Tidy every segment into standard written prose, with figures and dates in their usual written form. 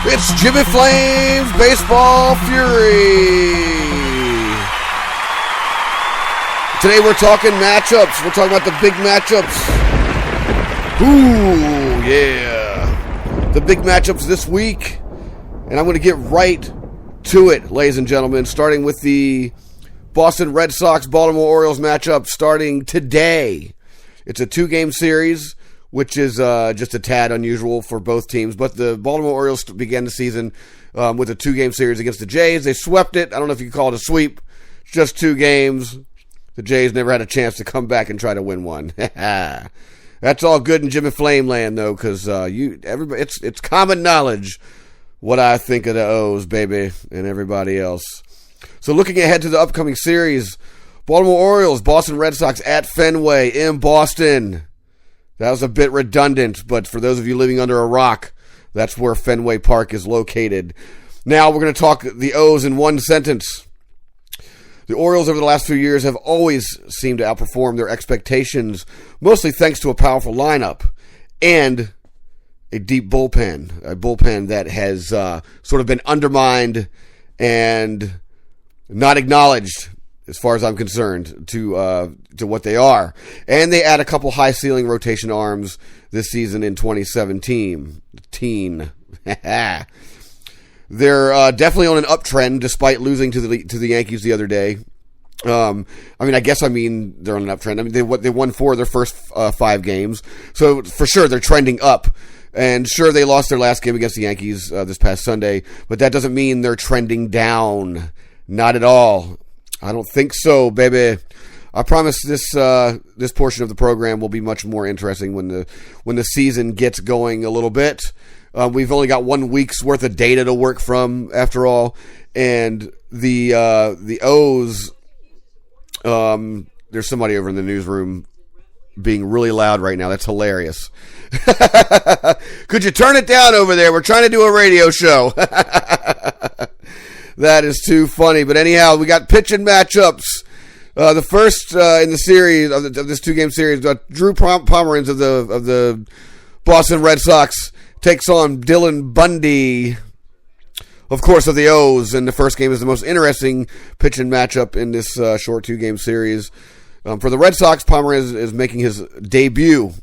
It's Jimmy Flame's Baseball Fury. Today we're talking matchups. We're talking about the big matchups. Ooh, yeah. The big matchups this week. And I'm going to get right to it, ladies and gentlemen, starting with the Boston Red Sox Baltimore Orioles matchup starting today. It's a 2-game series, which is just a tad unusual for both teams. But the Baltimore Orioles began the season with a 2-game series against the Jays. They swept it. I don't know if you can call it a sweep. It's just 2 games. The Jays never had a chance to come back and try to win one. That's all good in Jimmy Flame land, though, because it's common knowledge what I think of the O's, baby, and everybody else. So looking ahead to the upcoming series, Baltimore Orioles, Boston Red Sox at Fenway in Boston. That was a bit redundant, but for those of you living under a rock, that's where Fenway Park is located. Now we're going to talk the O's in one sentence. The Orioles over the last few years have always seemed to outperform their expectations, mostly thanks to a powerful lineup and a deep bullpen, a bullpen that has sort of been undermined and not acknowledged, as far as I'm concerned, to what they are. And they add a couple high-ceiling rotation arms this season in 2017. They're definitely on an uptrend, despite losing to the Yankees the other day. They're on an uptrend. I mean, they won 4 of their first 5 games, so for sure they're trending up. And sure, they lost their last game against the Yankees this past Sunday, but that doesn't mean they're trending down. Not at all. I don't think so, baby. I promise this portion of the program will be much more interesting when the season gets going a little bit. We've only got 1 week's worth of data to work from, after all, and the O's. There's somebody over in the newsroom being really loud right now. That's hilarious. Could you turn it down over there? We're trying to do a radio show. That is too funny. But anyhow, we got pitching matchups. The first in the series of this 2-game series, Drew Pomeranz of the Boston Red Sox takes on Dylan Bundy, of course, of the O's. And the first game is the most interesting pitching matchup in this short 2-game series. For the Red Sox, Pomeranz is making his debut,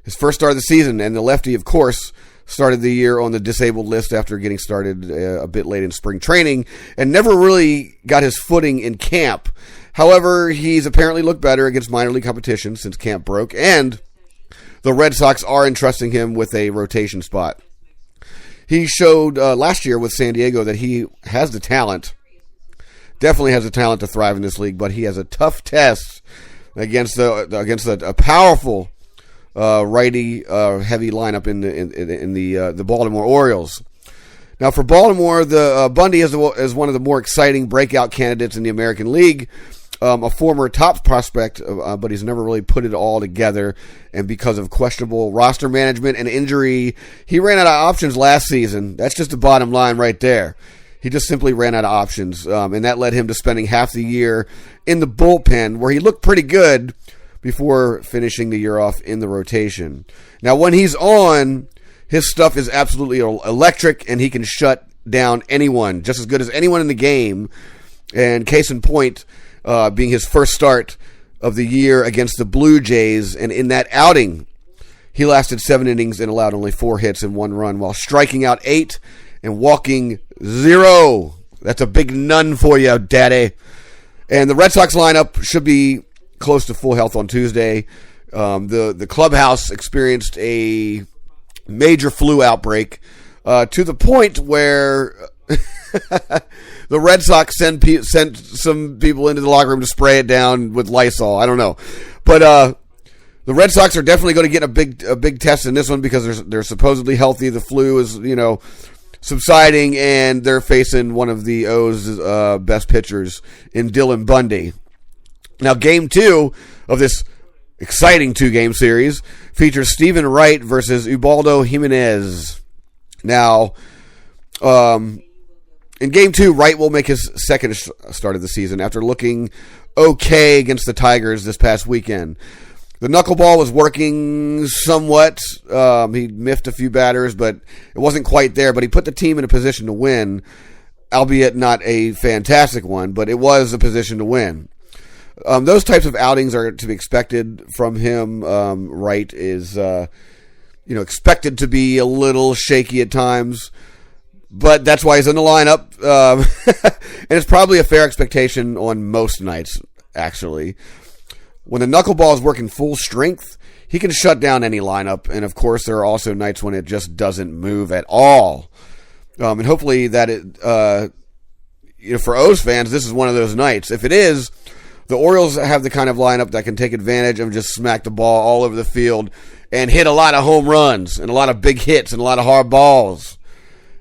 his first start of the season, and the lefty, of course, started the year on the disabled list after getting started a bit late in spring training and never really got his footing in camp. However, he's apparently looked better against minor league competition since camp broke, and the Red Sox are entrusting him with a rotation spot. He showed last year with San Diego that he has the talent, definitely has the talent to thrive in this league, but he has a tough test against a powerful righty heavy lineup in the Baltimore Orioles. Now for Baltimore, the Bundy is one of the more exciting breakout candidates in the American League. A former top prospect, but he's never really put it all together. And because of questionable roster management and injury, he ran out of options last season. That's just the bottom line right there. He just simply ran out of options, and that led him to spending half the year in the bullpen, where he looked pretty good before finishing the year off in the rotation. Now, when he's on, his stuff is absolutely electric, and he can shut down anyone, just as good as anyone in the game. And case in point, being his first start of the year against the Blue Jays, and in that outing, he lasted 7 innings and allowed only 4 hits and 1 run, while striking out 8 and walking 0. That's a big none for you, daddy. And the Red Sox lineup should be close to full health on Tuesday. The clubhouse experienced a major flu outbreak to the point where the Red Sox sent some people into the locker room to spray it down with Lysol. I don't know, but the Red Sox are definitely going to get a big test in this one because they're supposedly healthy. The flu is subsiding, and they're facing one of the O's best pitchers in Dylan Bundy. Now, Game 2 of this exciting 2-game series features Stephen Wright versus Ubaldo Jimenez. Now, in Game 2, Wright will make his second start of the season after looking okay against the Tigers this past weekend. The knuckleball was working somewhat. He miffed a few batters, but it wasn't quite there. But he put the team in a position to win, albeit not a fantastic one, but it was a position to win. Those types of outings are to be expected from him. Wright is, expected to be a little shaky at times, but that's why he's in the lineup. And it's probably a fair expectation on most nights, actually. When the knuckleball is working full strength, he can shut down any lineup. And, of course, there are also nights when it just doesn't move at all. And hopefully that for O's fans, this is one of those nights. If it is, the Orioles have the kind of lineup that can take advantage and just smack the ball all over the field and hit a lot of home runs and a lot of big hits and a lot of hard balls.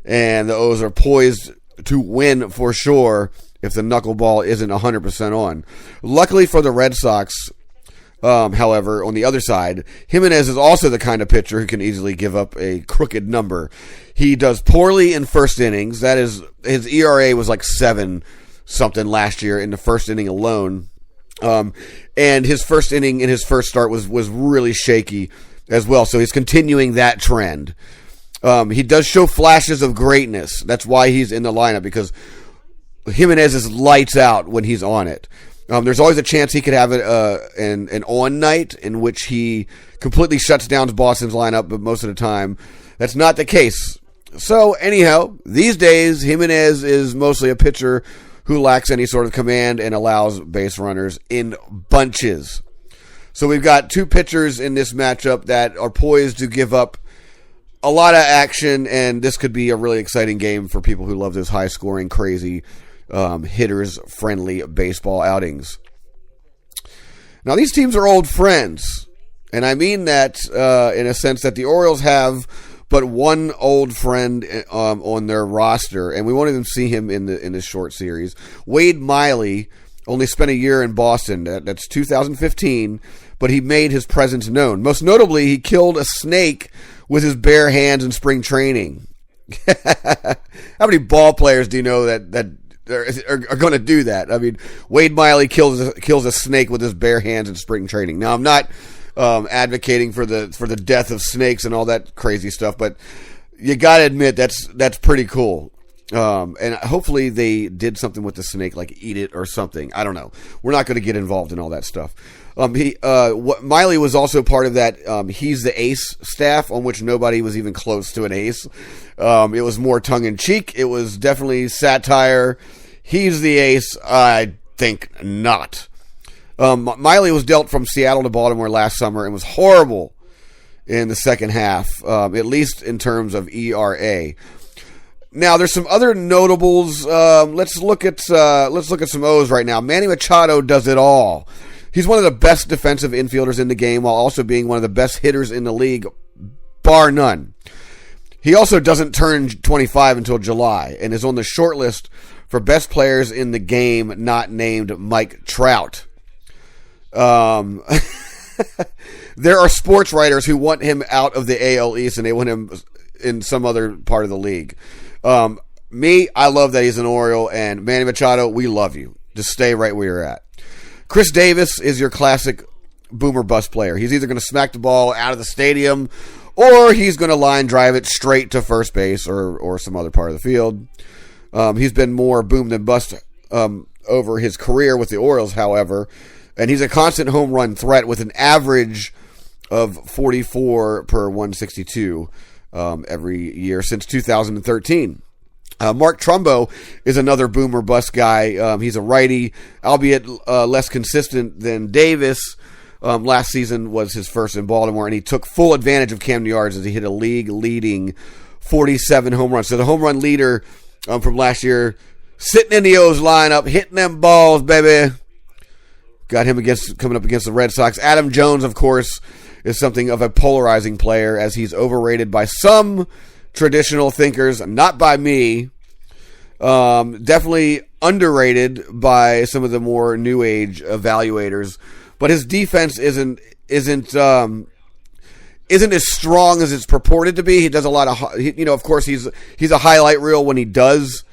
And the O's are poised to win for sure if the knuckleball isn't 100% on. Luckily for the Red Sox, however, on the other side, Jimenez is also the kind of pitcher who can easily give up a crooked number. He does poorly in first innings. That is, his ERA was like 7-something last year in the first inning alone. And his first inning in his first start was really shaky as well. So he's continuing that trend. He does show flashes of greatness. That's why he's in the lineup, because Jimenez is lights out when he's on it. There's always a chance he could have an on night in which he completely shuts down Boston's lineup, but most of the time that's not the case. So anyhow, these days Jimenez is mostly a pitcher who lacks any sort of command and allows base runners in bunches. So we've got two pitchers in this matchup that are poised to give up a lot of action, and this could be a really exciting game for people who love those high-scoring, crazy, hitters-friendly baseball outings. Now, these teams are old friends, and I mean that in a sense that the Orioles have but one old friend on their roster, and we won't even see him in this short series. Wade Miley only spent a year in Boston. That's 2015, but he made his presence known. Most notably, he killed a snake with his bare hands in spring training. How many ball players do you know that are going to do that? I mean, Wade Miley kills a snake with his bare hands in spring training. Now, I'm not advocating for the death of snakes and all that crazy stuff, but you got to admit that's pretty cool. And hopefully they did something with the snake, like eat it or something. I don't know. We're not going to get involved in all that stuff. Miley was also part of that He's the Ace staff, on which nobody was even close to an ace. It was more tongue-in-cheek. It was definitely satire. He's the ace. I think not. Miley was dealt from Seattle to Baltimore last summer and was horrible in the second half, at least in terms of ERA. Now, there's some other notables. Let's look at some O's right now. Manny Machado does it all. He's one of the best defensive infielders in the game, while also being one of the best hitters in the league, bar none. He also doesn't turn 25 until July, and is on the short list for best players in the game, not named Mike Trout. There are sports writers who want him out of the AL East, and they want him in some other part of the league. Me, I love that he's an Oriole, and Manny Machado, we love you. Just stay right where you're at. Chris Davis is your classic boomer bust player. He's either going to smack the ball out of the stadium, or he's going to line drive it straight to first base or some other part of the field. He's been more boom than bust over his career with the Orioles, however, and he's a constant home run threat with an average of 44 per 162 every year since 2013. Mark Trumbo is another boomer bust guy. He's a righty, albeit less consistent than Davis. Last season was his first in Baltimore, and he took full advantage of Camden Yards as he hit a league-leading 47 home runs. So the home run leader from last year, sitting in the O's lineup, hitting them balls, baby. Got him coming up against the Red Sox. Adam Jones, of course, is something of a polarizing player, as he's overrated by some traditional thinkers, not by me. Definitely underrated by some of the more new age evaluators. But his defense isn't as strong as it's purported to be. He does a lot of, of course he's a highlight reel when he does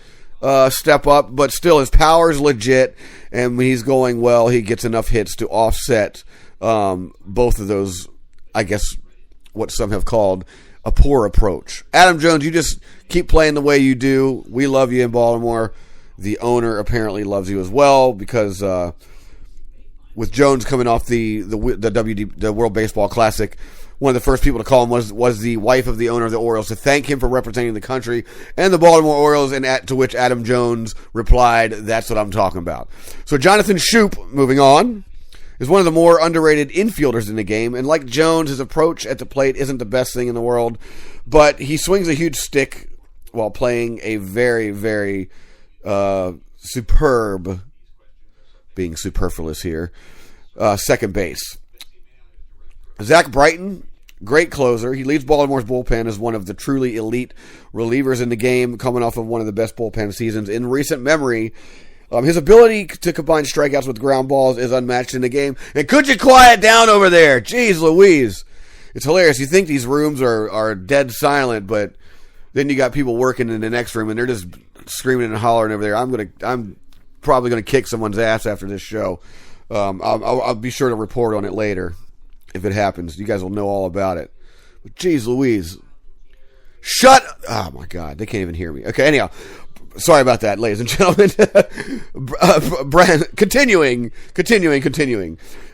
step up, but still his power is legit, and when he's going well, he gets enough hits to offset both of those, I guess, what some have called a poor approach. Adam Jones, you just keep playing the way you do. We love you in Baltimore. The owner apparently loves you as well because with Jones coming off the World Baseball Classic, one of the first people to call him was the wife of the owner of the Orioles to thank him for representing the country and the Baltimore Orioles, and to which Adam Jones replied, "That's what I'm talking about." So Jonathan Schoop, moving on, is one of the more underrated infielders in the game, and like Jones, his approach at the plate isn't the best thing in the world, but he swings a huge stick while playing a very, very superb, being superfluous here, second base. Zach Bryton, great closer. He leads Baltimore's bullpen as one of the truly elite relievers in the game, coming off of one of the best bullpen seasons in recent memory. His ability to combine strikeouts with ground balls is unmatched in the game. And could you quiet down over there? Jeez Louise. It's hilarious. You think these rooms are dead silent, but then you got people working in the next room and they're just screaming and hollering over there. I'm probably gonna kick someone's ass after this show. I'll be sure to report on it later if it happens. You guys will know all about it. But geez Louise. Oh my God, they can't even hear me. Okay, anyhow. Sorry about that, ladies and gentlemen. Continuing.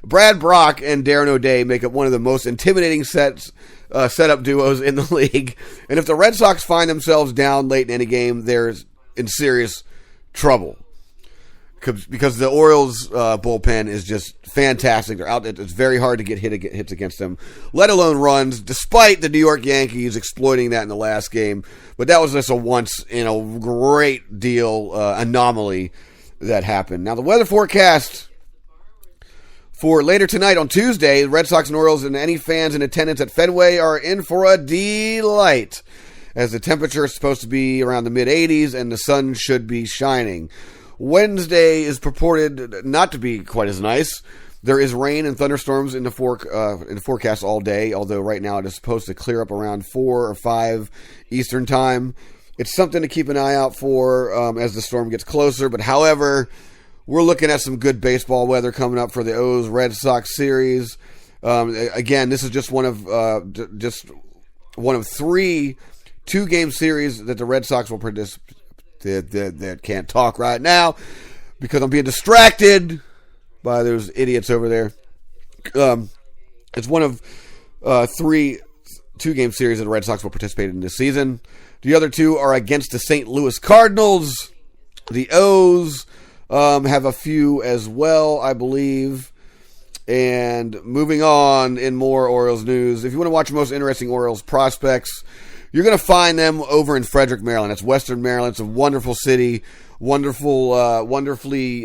Brad Brock and Darren O'Day make up one of the most intimidating setup duos in the league. And if the Red Sox find themselves down late in any game, they're in serious trouble. Because the Orioles' bullpen is just fantastic. They're out. It's very hard to get hits against them, let alone runs, despite the New York Yankees exploiting that in the last game. But that was just a once-in-a-great deal anomaly that happened. Now, the weather forecast for later tonight on Tuesday, the Red Sox and Orioles and any fans in attendance at Fenway are in for a delight, as the temperature is supposed to be around the mid-80s and the sun should be shining. Wednesday is purported not to be quite as nice. There is rain and thunderstorms in the forecast all day, although right now it is supposed to clear up around 4 or 5 Eastern time. It's something to keep an eye out for as the storm gets closer. But however, we're looking at some good baseball weather coming up for the O's Red Sox series. Again, this is just one of 3 2-game series that the Red Sox will participate. That can't talk right now because I'm being distracted by those idiots over there. It's one of 3 2-game series that the Red Sox will participate in this season. The other 2 are against the St. Louis Cardinals. The O's have a few as well, I believe. And moving on in more Orioles news, if you want to watch the most interesting Orioles prospects, you're going to find them over in Frederick, Maryland. That's Western Maryland. It's a wonderful city, wonderfully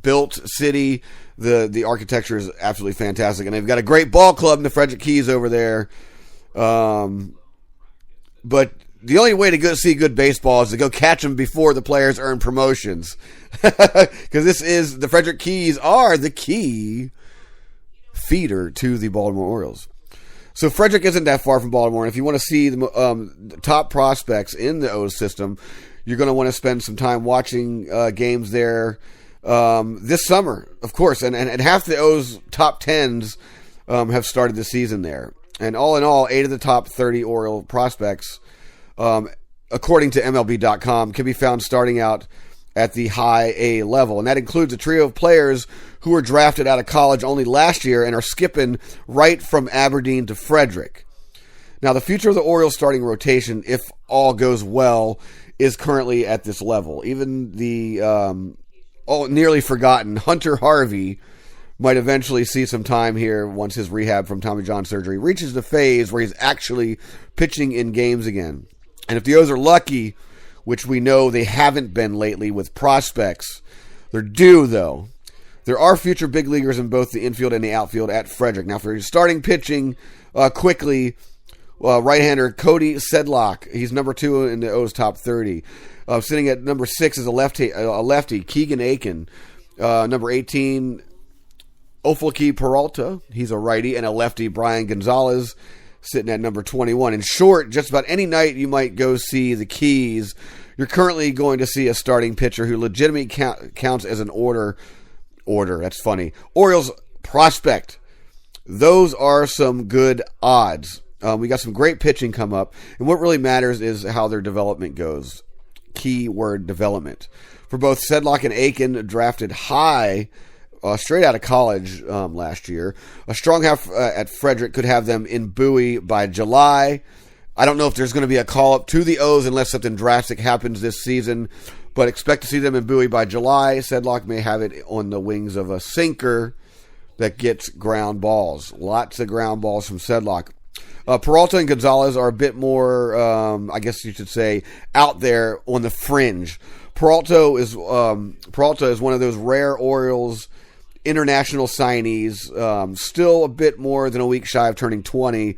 built city. The architecture is absolutely fantastic, and they've got a great ball club in the Frederick Keys over there. But the only way to go see good baseball is to go catch them before the players earn promotions, because the Frederick Keys are the key feeder to the Baltimore Orioles. So Frederick isn't that far from Baltimore, and if you want to see the top prospects in the O's system, you're going to want to spend some time watching games there this summer, of course. And half the O's top 10s have started the season there. And all in all, 8 of the top 30 Oriole prospects, according to mlb.com, can be found starting out at the high A level. And that includes a trio of players who were drafted out of college only last year and are skipping right from Aberdeen to Frederick. Now, the future of the Orioles starting rotation, if all goes well, is currently at this level. Even the nearly forgotten Hunter Harvey might eventually see some time here once his rehab from Tommy John surgery reaches the phase where he's actually pitching in games again. And if the O's are lucky, which we know they haven't been lately with prospects, they're due, though. There are future big leaguers in both the infield and the outfield at Frederick. Now, for starting pitching quickly, right-hander Cody Sedlock. He's number 2 in the O's top 30. Sitting at number 6 is a lefty Keegan Aiken. Number 18, Ofulki Peralta. He's a righty. And a lefty, Brian Gonzalez, sitting at number 21. In short, just about any night you might go see the Keys, you're currently going to see a starting pitcher who legitimately counts as an order. That's funny. Orioles prospect. Those are some good odds. We got some great pitching come up, and what really matters is how their development goes. Keyword development. For both Sedlock and Aiken, drafted high straight out of college last year. A strong half at Frederick could have them in Bowie by July. I don't know if there's going to be a call-up to the O's unless something drastic happens this season, but expect to see them in Bowie by July. Sedlock may have it on the wings of a sinker that gets ground balls. Lots of ground balls from Sedlock. Peralta and Gonzalez are a bit more, I guess you should say, out there on the fringe. Peralta is one of those rare Orioles international signees, still a bit more than a week shy of turning 20.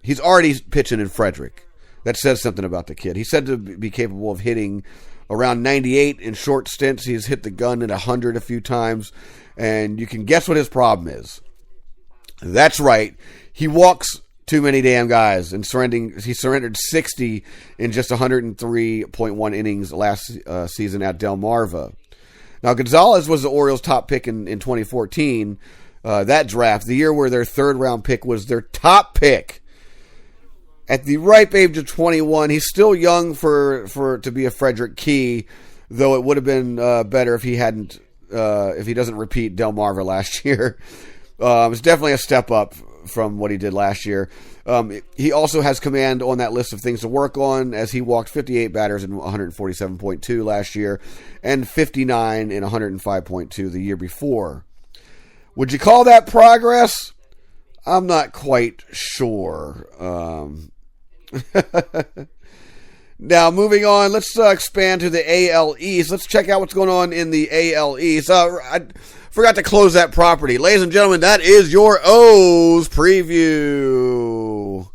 He's already pitching in Frederick. That says something about the kid. He's said to be capable of hitting around 98 in short stints. He's hit the gun at 100 a few times, and you can guess what his problem is. That's right. He walks too many damn guys, and he surrendered 60 in just 103.1 innings last season at Delmarva. Now, Gonzalez was the Orioles' top pick in 2014, that draft, the year where their third-round pick was their top pick. At the ripe age of 21, he's still young to be a Frederick Key, though it would have been better if he doesn't repeat Delmarva last year. It's definitely a step up from what he did last year. He also has command on that list of things to work on, as he walked 58 batters in 147.2 last year and 59 in 105.2 the year before. Would you call that progress? I'm not quite sure. Now, moving on, let's expand to the AL East. Let's check out what's going on in the AL East. I forgot to close that property. Ladies and gentlemen, that is your O's preview.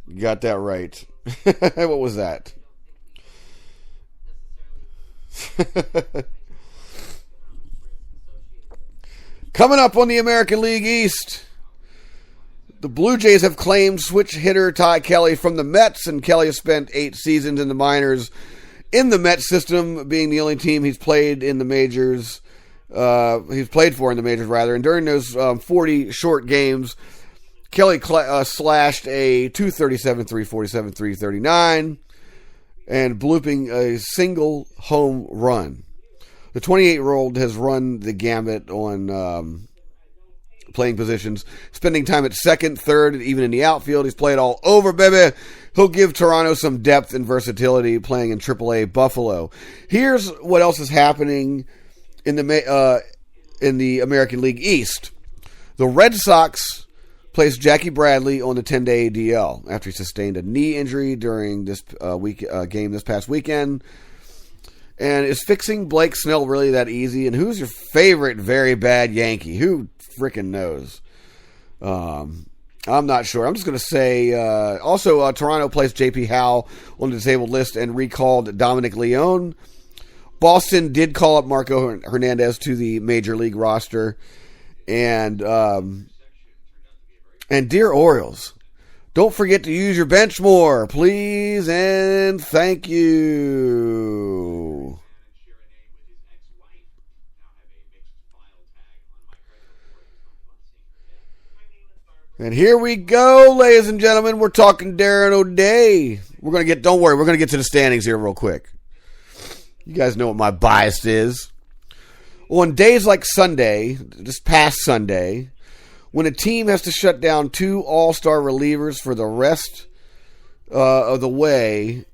You got that right. What was that? Coming up on the American League East, the Blue Jays have claimed switch hitter Ty Kelly from the Mets, and Kelly has spent 8 seasons in the minors in the Mets system, being the only team he's played in the majors. He's played for in the majors, rather. And during those 40 short games, Kelly slashed a .237, .347, .339, and blooping a single home run. The 28-year-old has run the gambit on playing positions, spending time at second, third, and even in the outfield. He's played all over, baby. He'll give Toronto some depth and versatility playing in AAA Buffalo. Here's what else is happening in the American League East. The Red Sox placed Jackie Bradley on the 10-day DL after he sustained a knee injury during this game this past weekend. And is fixing Blake Snell really that easy? And who's your favorite very bad Yankee? Who freaking knows? I'm not sure. I'm just going to say, also, Toronto placed J.P. Howe on the disabled list and recalled Dominic Leone. Boston did call up Marco Hernandez to the Major League roster. And dear Orioles, don't forget to use your bench more, please, and thank you. And here we go, ladies and gentlemen. We're talking Darren O'Day. Don't worry, we're going to get to the standings here real quick. You guys know what my bias is. On days like Sunday, this past Sunday, when a team has to shut down 2 all-star relievers for the rest of the way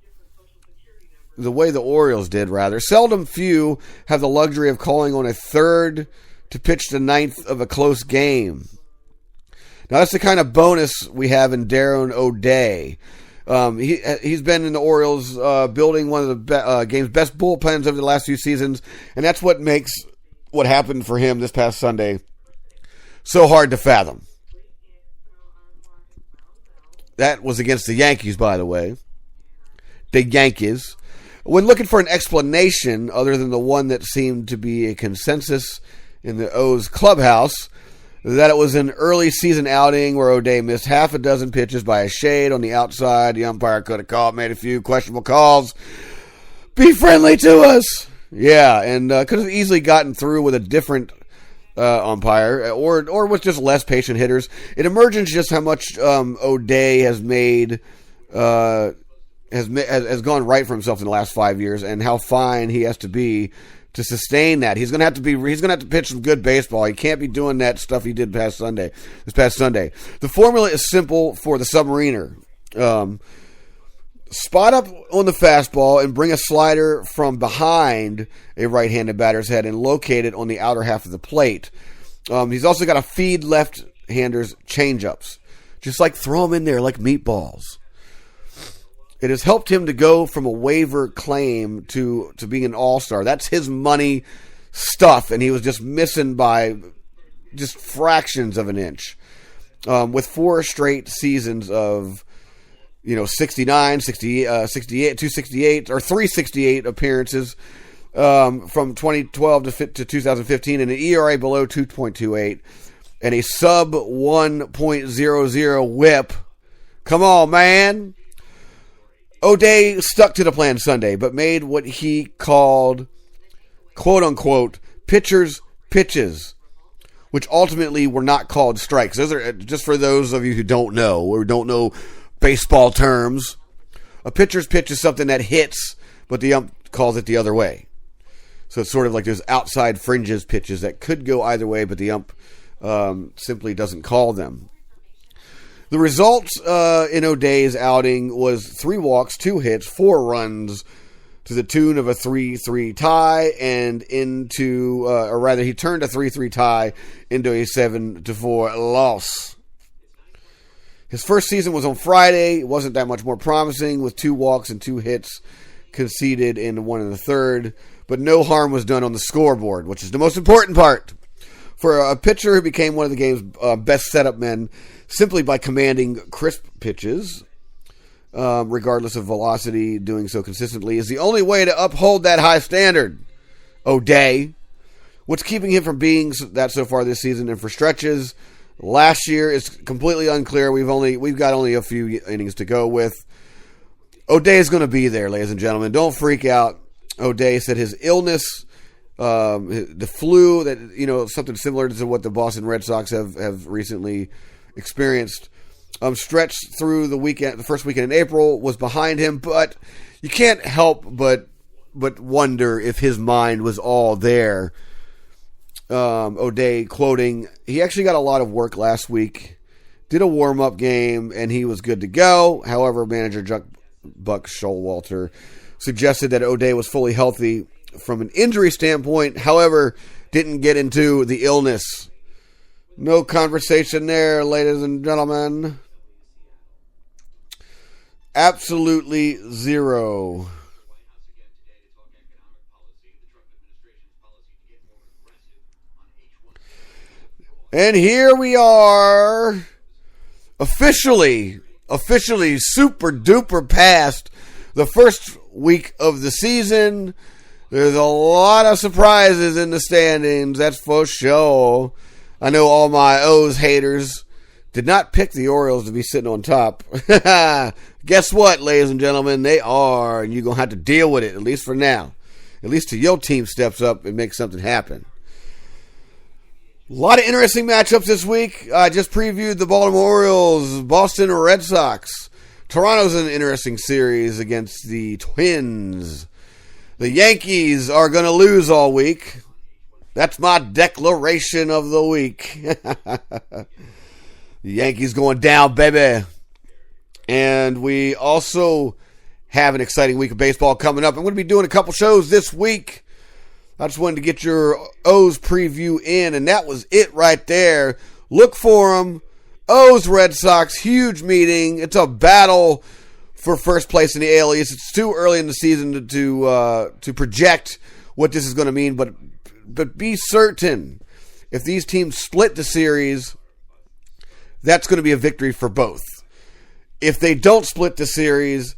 the Orioles did, rather, seldom few have the luxury of calling on a third to pitch the 9th of a close game. Now, that's the kind of bonus we have in Darren O'Day. He's been in the Orioles building one of the game's best bullpens over the last few seasons, and that's what makes what happened for him this past Sunday so hard to fathom. That was against the Yankees, by the way. The Yankees. When looking for an explanation other than the one that seemed to be a consensus in the O's clubhouse, that it was an early season outing where O'Day missed half a dozen pitches by a shade on the outside. The umpire could have called, made a few questionable calls. Be friendly to us. Yeah, and could have easily gotten through with a different umpire, or with just less patient hitters. It emerges just how much O'Day has made has gone right for himself in the last 5 years, and how fine he has to be to sustain that. He's gonna have to pitch some good baseball. He can't be doing that stuff he did this past Sunday. The formula is simple for the Submariner. Spot up on the fastball and bring a slider from behind a right-handed batter's head and locate it on the outer half of the plate. He's also got to feed left-handers change-ups. Just throw them in there like meatballs. It has helped him to go from a waiver claim to being an all-star. That's his money stuff, and he was just missing by just fractions of an inch. With 4 straight seasons of 69, 68, 268, or 368 appearances from 2012 to 2015, and an ERA below 2.28, and a sub 1.00 whip. Come on, man. O'Day stuck to the plan Sunday, but made what he called, quote-unquote, pitcher's pitches, which ultimately were not called strikes. Those are, just for those of you who don't know, or don't know baseball terms, a pitcher's pitch is something that hits, but the ump calls it the other way. So it's sort of like those outside fringes pitches that could go either way, but the ump simply doesn't call them. The result in O'Day's outing was 3 walks, 2 hits, 4 runs to the tune of a 3-3 tie, and he turned a 3-3 tie into a 7-4 loss. His first season was on Friday. It wasn't that much more promising, with 2 walks and 2 hits conceded in 1 1/3, but no harm was done on the scoreboard, which is the most important part. For a pitcher who became one of the game's best setup men simply by commanding crisp pitches, regardless of velocity, doing so consistently is the only way to uphold that high standard. O'Day, what's keeping him from being that so far this season and for stretches last year is completely unclear. We've got only a few innings to go with. O'Day is going to be there, ladies and gentlemen. Don't freak out. O'Day said his illness, the flu, that something similar to what the Boston Red Sox have recently experienced, stretched through the first weekend in April, was behind him, but you can't help but wonder if his mind was all there. O'Day quoting, he actually got a lot of work last week, did a warm-up game, and he was good to go. However, manager Buck Showalter suggested that O'Day was fully healthy from an injury standpoint, however, didn't get into the illness. No conversation there, ladies and gentlemen. Absolutely zero. And here we are, officially super duper past the first week of the season. There's a lot of surprises in the standings, that's for sure. I know all my O's haters did not pick the Orioles to be sitting on top. Guess what, ladies and gentlemen? They are, and you're going to have to deal with it, at least for now. At least till your team steps up and makes something happen. A lot of interesting matchups this week. I just previewed the Baltimore Orioles, Boston Red Sox. Toronto's an interesting series against the Twins. The Yankees are going to lose all week. That's my declaration of the week. The Yankees going down, baby. And we also have an exciting week of baseball coming up. I'm going to be doing a couple shows this week. I just wanted to get your O's preview in, and that was it right there. Look for them. O's Red Sox, huge meeting. It's a battle for first place in the AL East. It's too early in the season to project what this is going to mean, but be certain if these teams split the series, that's going to be a victory for both. If they don't split the series,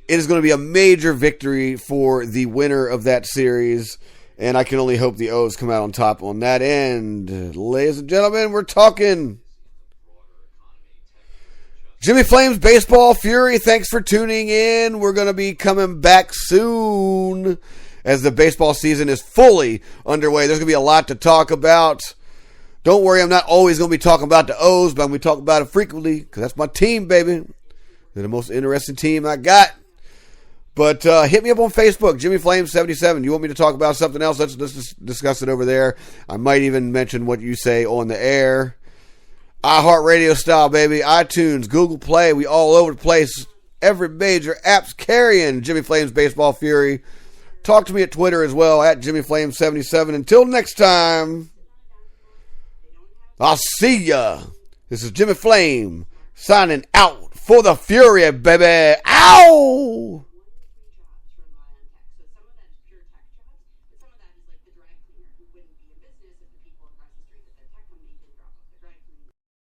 it is going to be a major victory for the winner of that series. And I can only hope the O's come out on top on that end. Ladies and gentlemen, we're talking Jimmy Flames Baseball Fury. Thanks for tuning in. We're going to be coming back soon as the baseball season is fully underway. There's going to be a lot to talk about. Don't worry, I'm not always going to be talking about the O's, but I'm going to talk about it frequently because that's my team, baby. They're the most interesting team I got. But hit me up on Facebook, Jimmy Flame 77. You want me to talk about something else? Let's discuss it over there. I might even mention what you say on the air. iHeartRadio style, baby. iTunes, Google Play. We all over the place. Every major app's carrying Jimmy Flame's Baseball Fury. Talk to me at Twitter as well, at Jimmy Flame 77. Until next time, I'll see ya. This is Jimmy Flame signing out for the Fury, baby. Ow!